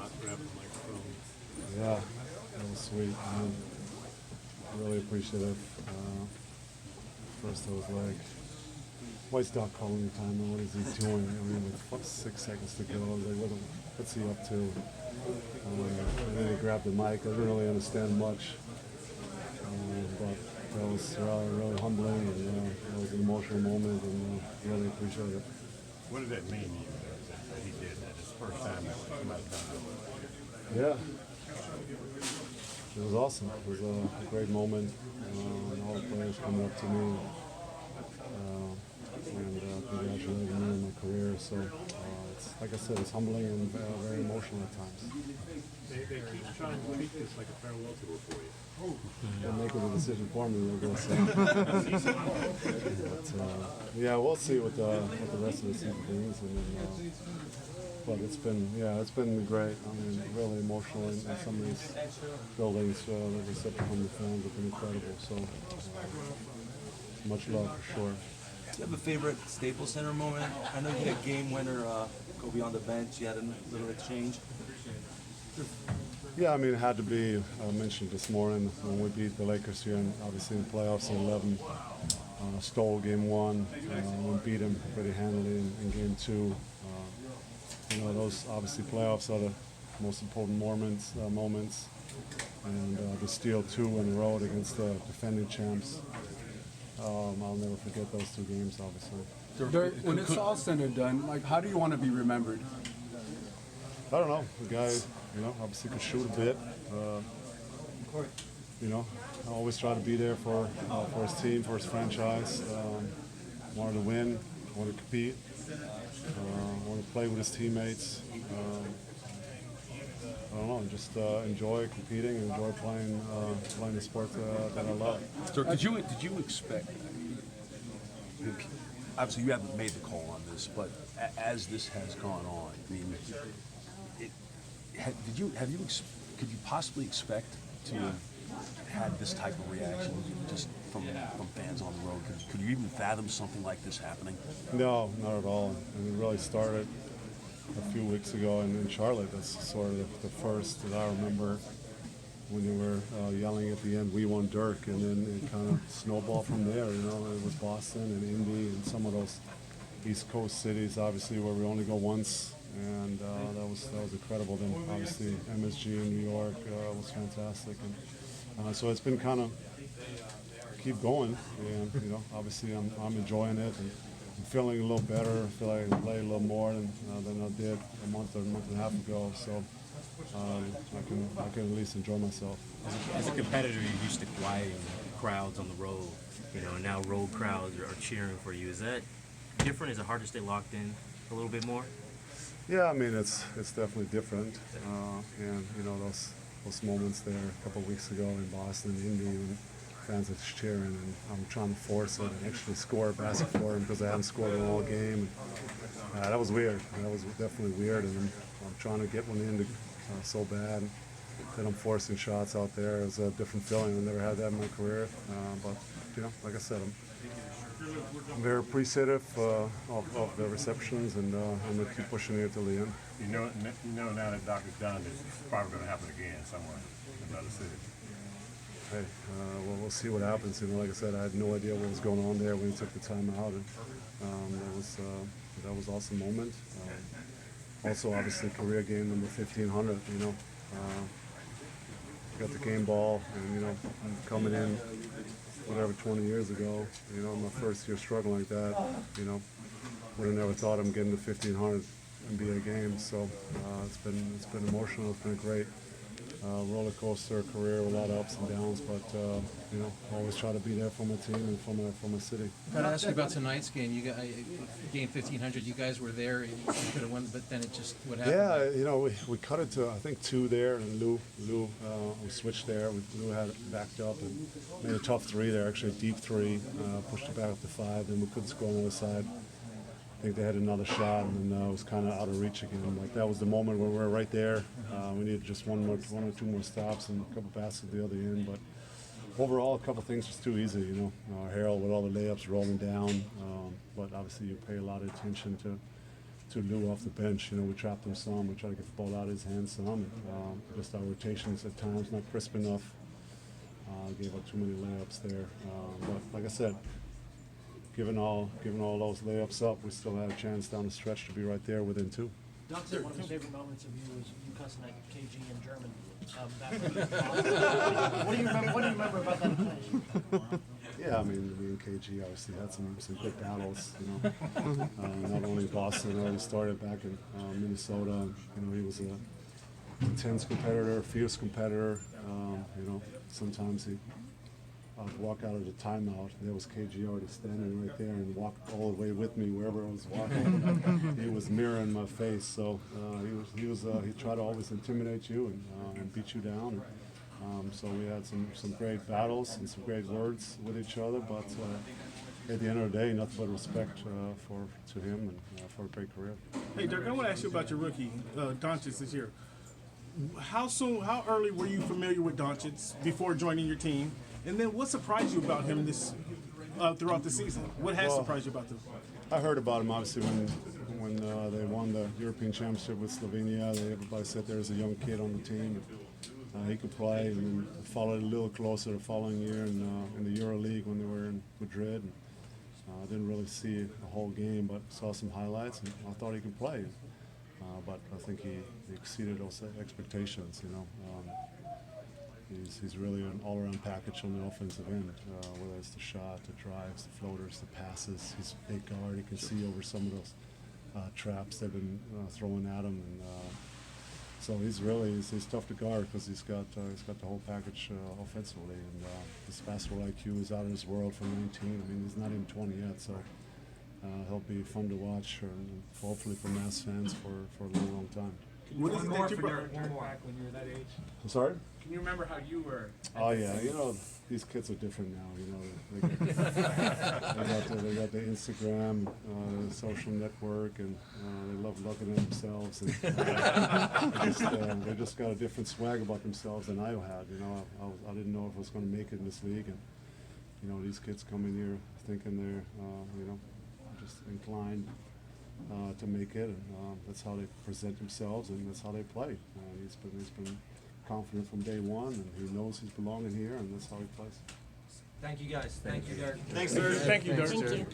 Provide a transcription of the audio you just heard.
not grabbing the microphone. Yeah, that was sweet. Really appreciative. First I was like, why stop calling me time? What is he doing? I mean, with 6 seconds to go, I was like, what's he up to? And then he grabbed the mic. I didn't really understand much, but that was really humbling, and it was an emotional moment, and really appreciate it. What did that mean to you that he did that? It's the first time that somebody's done that. Yeah, it was awesome. It was a great moment, and all the players coming up to me and congratulating me on my career. So, it's, like I said, it's humbling and very emotional at times. They keep trying to treat this like a farewell tour for you. They're making the decision for me, I guess. But, yeah, we'll see what the rest of the season brings. And then, but it's been great. I mean, really emotional, and some of these buildings that we set from the fans have been incredible. So, much love for sure. Do you have a favorite Staples Center moment? I know you had a game winner go beyond the bench. You had a little exchange. Yeah, I mean, it had to be mentioned this morning when we beat the Lakers here, and obviously in the playoffs in 11. Stole game one. We beat them pretty handily in game two. Those obviously playoffs are the most important moments. And to steal two in a row against the defending champs. I'll never forget those two games, obviously. Dirk, when it's all said and done, like, how do you want to be remembered? I don't know. The guy, obviously could shoot a bit. I always try to be there for his team, for his franchise. Wanted to win, wanted to compete, wanted to play with his teammates. I don't know, just enjoy competing, enjoy playing the sport that I love. Dirk, did you expect? Obviously, you haven't made the call on this, but as this has gone on, I mean, could you possibly expect to have had this type of reaction just from fans on the road? Could you even fathom something like this happening? No, not at all. And it really started a few weeks ago in Charlotte. That's sort of the first that I remember when they were yelling at the end, "We want Dirk," and then it kind of snowballed from there. It was Boston and Indy and some of those East Coast cities, obviously, where we only go once, and that was incredible. Then obviously MSG in New York was fantastic, and so it's been kind of keep going, and obviously I'm enjoying it. And I'm feeling a little better. I feel like I can play a little more than I did a month and a half ago. So I can at least enjoy myself. As a competitor, you're used to quieting crowds on the road. Now road crowds are cheering for you. Is that different? Is it hard to stay locked in a little bit more? Yeah, I mean it's definitely different. And those moments there a couple of weeks ago in Boston, Indy, when fans are cheering, and I'm trying to force it and actually score a basket for them because I haven't scored in all game. And, that was weird. That was definitely weird, and I'm trying to get one in so bad. Then I'm forcing shots out there. It was a different feeling. I've never had that in my career. But like I said, I'm very appreciative of the receptions, and I'm gonna keep pushing it till the end. You know now that Doc is done, it's probably going to happen again somewhere in another city. Hey, well, we'll see what happens. Like I said, I had no idea what was going on there when he took the time out, and that was an awesome moment. Also, obviously, career game number 1500. Got the game ball, and coming in, whatever 20 years ago. My first year struggling like that. Would have never thought I'm getting to 1500 NBA games. So it's been emotional. It's been a great roller coaster career, a lot of ups and downs, but always try to be there for my team and for my city. I want to ask you about tonight's game. You got game 1500. You guys were there. You could have won, but then it just what happened? Yeah, we cut it to I think 2 there, and Lou we switched there. Lou had it backed up and made a tough 3 there, actually a deep 3, pushed it back up to 5. Then we couldn't score on the other side. I think they had another shot, and then it was kind of out of reach again. Like that was the moment where we were right there. We needed just one or 2 more stops and a couple passes at the other end. But overall, a couple things just too easy. Harold with all the layups rolling down. But obviously, you pay a lot of attention to to Lou off the bench. You know, we trapped him some. We tried to get the ball out of his hands some. And, just our rotations at times not crisp enough. Gave up too many layups there. But like I said, given all those layups up, we still had a chance down the stretch to be right there within 2. Doc said one of his favorite moments of you was you cussing at KG in German. What do you remember about that occasion? Yeah, I mean, me and KG obviously had some good battles. You know, not only in Boston, he started back in Minnesota. You know, he was a intense competitor, fierce competitor. You know, sometimes I'd walk out of the timeout, and there was KG already standing right there and walked all the way with me wherever I was walking. He was mirroring my face, so he tried to always intimidate you and beat you down. So we had some great battles and some great words with each other, but at the end of the day, nothing but respect to him and for a great career. Hey, Dirk, I want to ask you about your rookie, Doncic, this year. How early were you familiar with Doncic before joining your team? And then what surprised you about him throughout the season? What has surprised you about them? I heard about him obviously when they won the European Championship with Slovenia. Everybody said there was a young kid on the team. He could play, and then followed a little closer the following year in the EuroLeague when they were in Madrid. I didn't really see the whole game, but saw some highlights, and I thought he could play. But I think he exceeded those expectations. You know, he's really an all-around package on the offensive end, whether it's the shot, the drives, the floaters, the passes. He's a big guard. He can see over some of those traps they've been throwing at him, and so he's tough to guard because he's got the whole package offensively, and his basketball IQ is out of this world for 19. I mean, he's not even 20 yet, so. He'll be fun to watch, and hopefully for Mass fans for a long, long time. What is it that you Dirk back when you were that age? I'm sorry? Can you remember how you were? Oh yeah, you know, these kids are different now. You know, they got the Instagram, social network, and they love looking at themselves, and they just got a different swag about themselves than I had. You know, I didn't know if I was going to make it in this league, and you know, these kids come in here thinking they're, you know, just inclined to make it, and that's how they present themselves, and that's how they play. He's been confident from day one, and he knows he's belonging here, and that's how he plays. Thank you guys. Thank you, Dirk. Thanks, Dirk. Thank you, Dirk. Thank you.